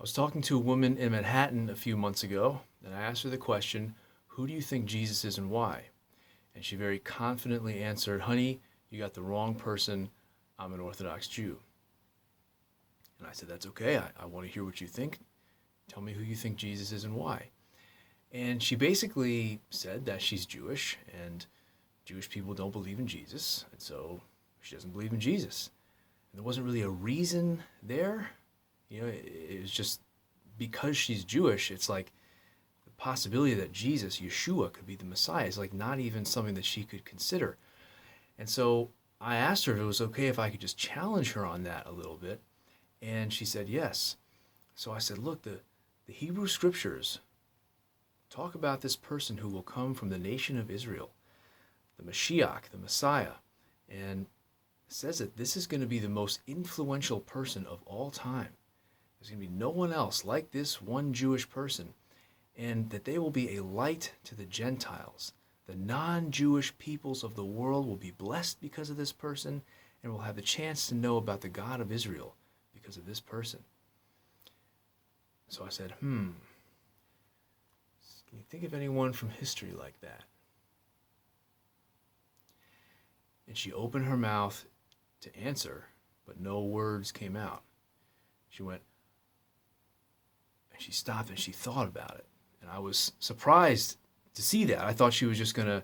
I was talking to a woman in Manhattan a few months ago, and I asked her the question, who do you think Jesus is and why? And she very confidently answered, honey, you got the wrong person. I'm an Orthodox Jew. And I said, that's okay. I want to hear what you think. Tell me who you think Jesus is and why. And she basically said that she's Jewish, and Jewish people don't believe in Jesus, and so she doesn't believe in Jesus. And there wasn't really a reason there. It was just because she's Jewish, it's like the possibility that Jesus, Yeshua, could be the Messiah is like not even something that she could consider. And so I asked her if it was okay if I could just challenge her on that a little bit. And she said yes. So I said, look, the Hebrew scriptures talk about this person who will come from the nation of Israel, the Mashiach, the Messiah. And it says that this is going to be the most influential person of all time. There's going to be no one else like this one Jewish person, and that they will be a light to the Gentiles. The non-Jewish peoples of the world will be blessed because of this person and will have the chance to know about the God of Israel because of this person. So I said, can you think of anyone from history like that? And she opened her mouth to answer, but no words came out. She went, and she stopped and she thought about it. And I was surprised to see that. I thought she was just going to,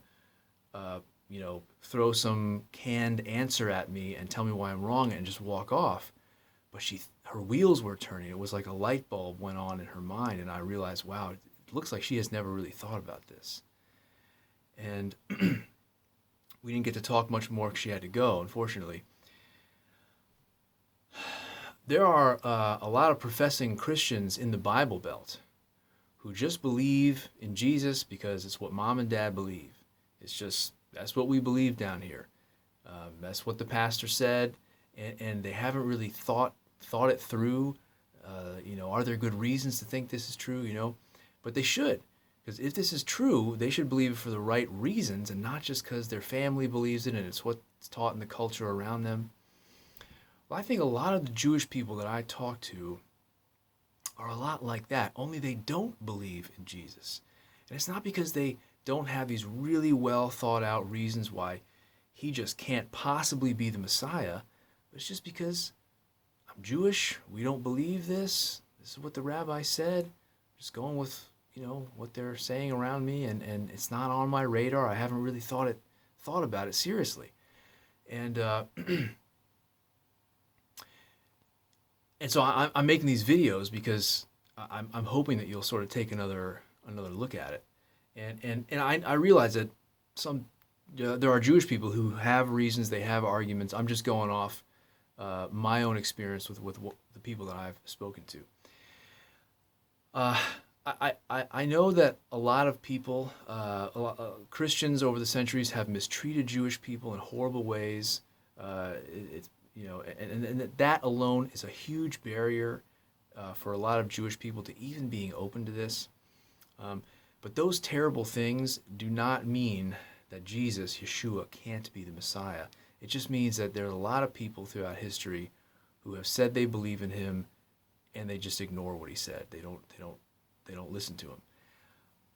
throw some canned answer at me and tell me why I'm wrong and just walk off. But her wheels were turning. It was like a light bulb went on in her mind, and I realized, wow, it looks like she has never really thought about this. And we didn't get to talk much more because she had to go, unfortunately. There are a lot of professing Christians in the Bible Belt who just believe in Jesus because it's what mom and dad believe. That's what we believe down here. That's what the pastor said, and they haven't really thought it through. Are there good reasons to think this is true? But they should, because if this is true, they should believe it for the right reasons and not just because their family believes it and it's what's taught in the culture around them. Well, I think a lot of the Jewish people that I talk to are a lot like that, only they don't believe in Jesus. And it's not because they don't have these really well thought out reasons why he just can't possibly be the Messiah, but it's just because I'm Jewish, we don't believe this, this is what the rabbi said, I'm just going with, what they're saying around me, and it's not on my radar, I haven't really thought about it seriously. And and so I'm making these videos because I'm hoping that you'll sort of take another look at it. And I realize that there are Jewish people who have reasons, they have arguments. I'm just going off my own experience with the people that I've spoken to. I know that a lot of people, Christians over the centuries, have mistreated Jewish people in horrible ways. And that alone is a huge barrier for a lot of Jewish people to even being open to this. But those terrible things do not mean that Jesus, Yeshua, can't be the Messiah. It just means that there are a lot of people throughout history who have said they believe in him, and they just ignore what he said. They don't listen to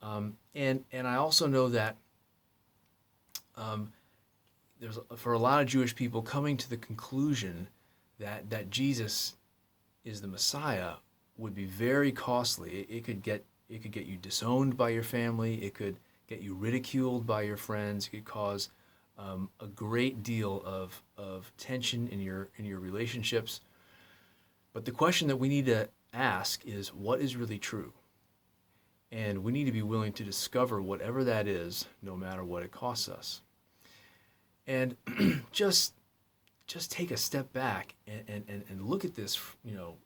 him. And I also know that there's, for a lot of Jewish people, coming to the conclusion that Jesus is the Messiah would be very costly. It could get you disowned by your family. It could get you ridiculed by your friends. It could cause a great deal of tension in your relationships. But the question that we need to ask is, what is really true? And we need to be willing to discover whatever that is, no matter what it costs us. And just take a step back and look at this,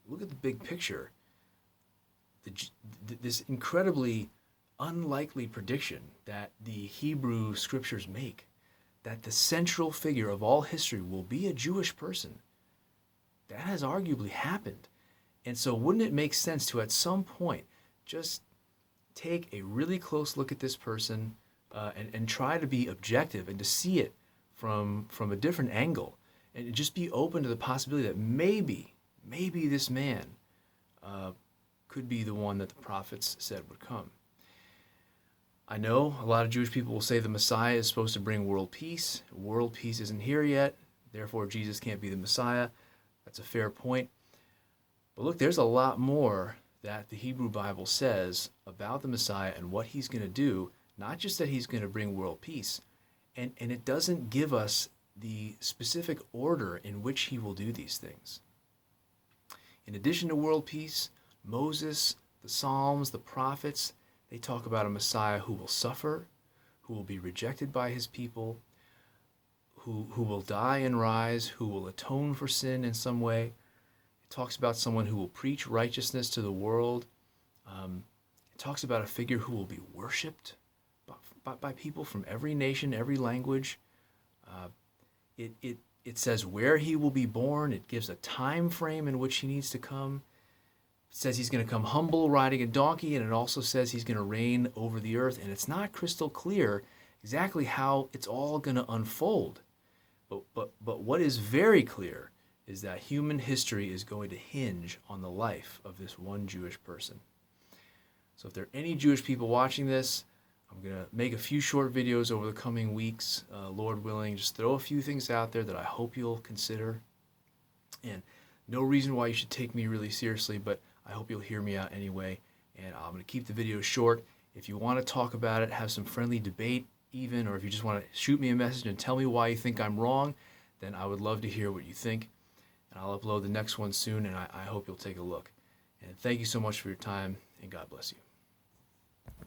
look at the big picture. This incredibly unlikely prediction that the Hebrew scriptures make, that the central figure of all history will be a Jewish person. That has arguably happened. And so wouldn't it make sense to, at some point, just take a really close look at this person and try to be objective and to see it from a different angle, and just be open to the possibility that maybe this man could be the one that the prophets said would come. I know a lot of Jewish people will say the Messiah is supposed to bring world peace. World peace isn't here yet, therefore Jesus can't be the Messiah. That's a fair point. But look, there's a lot more that the Hebrew Bible says about the Messiah and what he's going to do, not just that he's going to bring world peace. And it doesn't give us the specific order in which he will do these things. In addition to world peace, Moses, the Psalms, the prophets, they talk about a Messiah who will suffer, who will be rejected by his people, who will die and rise, who will atone for sin in some way. It talks about someone who will preach righteousness to the world. It talks about a figure who will be worshipped by people from every nation, every language. It says where he will be born. It gives a time frame in which he needs to come. It says he's going to come humble, riding a donkey, and it also says he's going to reign over the earth. And it's not crystal clear exactly how it's all going to unfold. But what is very clear is that human history is going to hinge on the life of this one Jewish person. So if there are any Jewish people watching this, I'm going to make a few short videos over the coming weeks, Lord willing, just throw a few things out there that I hope you'll consider. And no reason why you should take me really seriously, but I hope you'll hear me out anyway. And I'm going to keep the videos short. If you want to talk about it, have some friendly debate even, or if you just want to shoot me a message and tell me why you think I'm wrong, then I would love to hear what you think. And I'll upload the next one soon, and I hope you'll take a look. And thank you so much for your time, and God bless you.